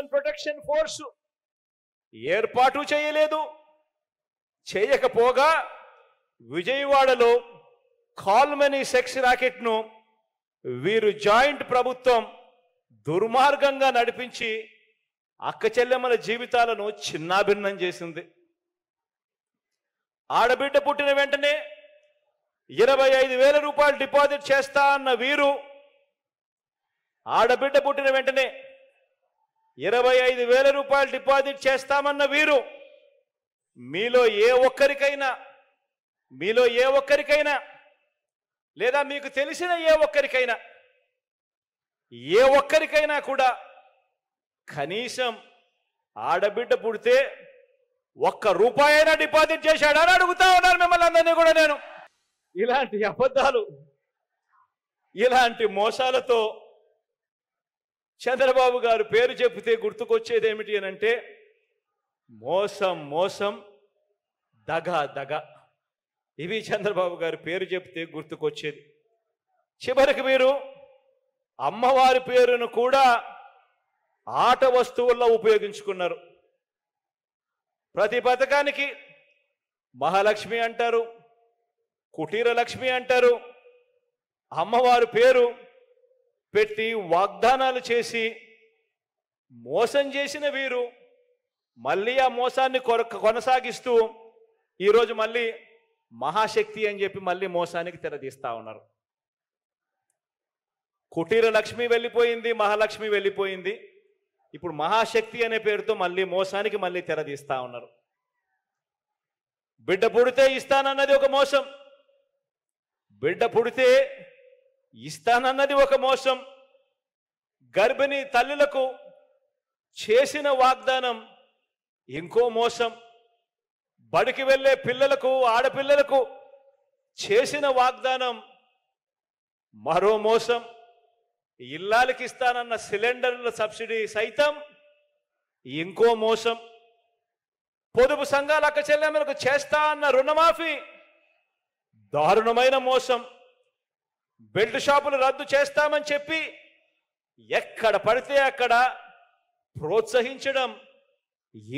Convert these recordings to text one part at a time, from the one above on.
Human protection force ఏర్పాటు చేయలేదు. చేయకపోగా విజయవాడలో కాల్మనీ సెక్స్ రాకెట్ను వీరు జాయింట్ ప్రభుత్వం దుర్మార్గంగా నడిపించి అక్క చెల్లెమ్మల జీవితాలను చిన్నాభిన్నం చేసింది. ఆడబిడ్డ పుట్టిన వెంటనే 25,000 రూపాయలు డిపాజిట్ చేస్తా అన్న వీరు, ఆడబిడ్డ పుట్టిన వెంటనే 25,000 రూపాయలు డిపాజిట్ చేస్తామన్న వీరు మీలో ఏ ఒక్కరికైనా లేదా మీకు తెలిసిన ఏ ఒక్కరికైనా కూడా కనీసం ఆడబిడ్డ పుడితే ₹1 డిపాజిట్ చేశాడా అని అడుగుతా ఉన్నాను మిమ్మల్ని అందరినీ కూడా నేను. ఇలాంటి అబద్ధాలు, ఇలాంటి మోసాలతో చంద్రబాబు గారు పేరు చెబితే గుర్తుకొచ్చేది ఏమిటి అనంటే మోసం మోసం, దగ దగ. ఇవి చంద్రబాబు గారి పేరు చెబితే గుర్తుకొచ్చేది. చివరికి మీరు అమ్మవారి పేరును కూడా ఆట వస్తువుల్లో ఉపయోగించుకున్నారు. ప్రతి పథకానికి మహాలక్ష్మి అంటారు, కుటీర లక్ష్మి అంటారు. అమ్మవారి పేరు పెట్టి వాగ్దానాలు చేసి మోసం చేసిన వీరు మళ్ళీ ఆ మోసాన్ని కొనసాగిస్తూ ఈరోజు మళ్ళీ మహాశక్తి అని చెప్పి మళ్ళీ మోసానికి తెరదీస్తా ఉన్నారు. కుటీర లక్ష్మి వెళ్ళిపోయింది, మహాలక్ష్మి వెళ్ళిపోయింది. ఇప్పుడు మహాశక్తి అనే పేరుతో మళ్ళీ మోసానికి మళ్ళీ తెరదీస్తా ఉన్నారు. బిడ్డ పుడితే ఇస్తానన్నది ఒక మోసం, బిడ్డ పుడితే ఇస్తానన్నది ఒక మోసం. గర్భిణీ తల్లులకు చేసిన వాగ్దానం ఇంకో మోసం. బడికి వెళ్ళే పిల్లలకు, ఆడపిల్లలకు చేసిన వాగ్దానం మరో మోసం. ఇల్లాలకి ఇస్తానన్న సిలిండర్ల సబ్సిడీ సైతం ఇంకో మోసం. పొదుపు సంఘాల అక్క చెల్లెమ్మలకు చేస్తా అన్న రుణమాఫీ దారుణమైన మోసం. బెల్ట్ షాపులు రద్దు చేస్తామని చెప్పి ఎక్కడ పడితే అక్కడ ప్రోత్సహించడం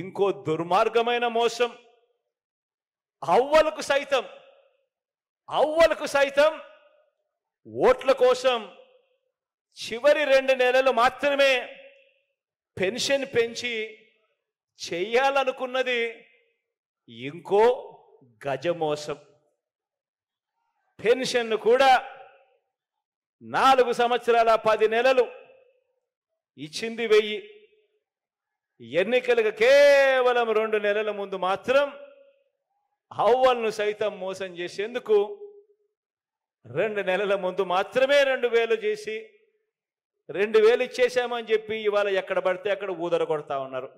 ఇంకో దుర్మార్గమైన మోసం. అవ్వలకు సైతం ఓట్ల కోసం చివరి 2 నెలలు మాత్రమే పెన్షన్ పెంచి చెయ్యాలనుకున్నది ఇంకో గజమోసం. పెన్షన్ కూడా 4 సంవత్సరాల 10 నెలలు ఇచ్చింది 1000. ఎన్నికలకు కేవలం 2 నెలల ముందు మాత్రం అవ్వలను సైతం మోసం చేసేందుకు 2 నెలల ముందు మాత్రమే 2,000 చేసి 2,000 ఇచ్చేశామని చెప్పి ఇవాళ ఎక్కడ పడితే అక్కడ ఊదర కొడతా ఉన్నారు.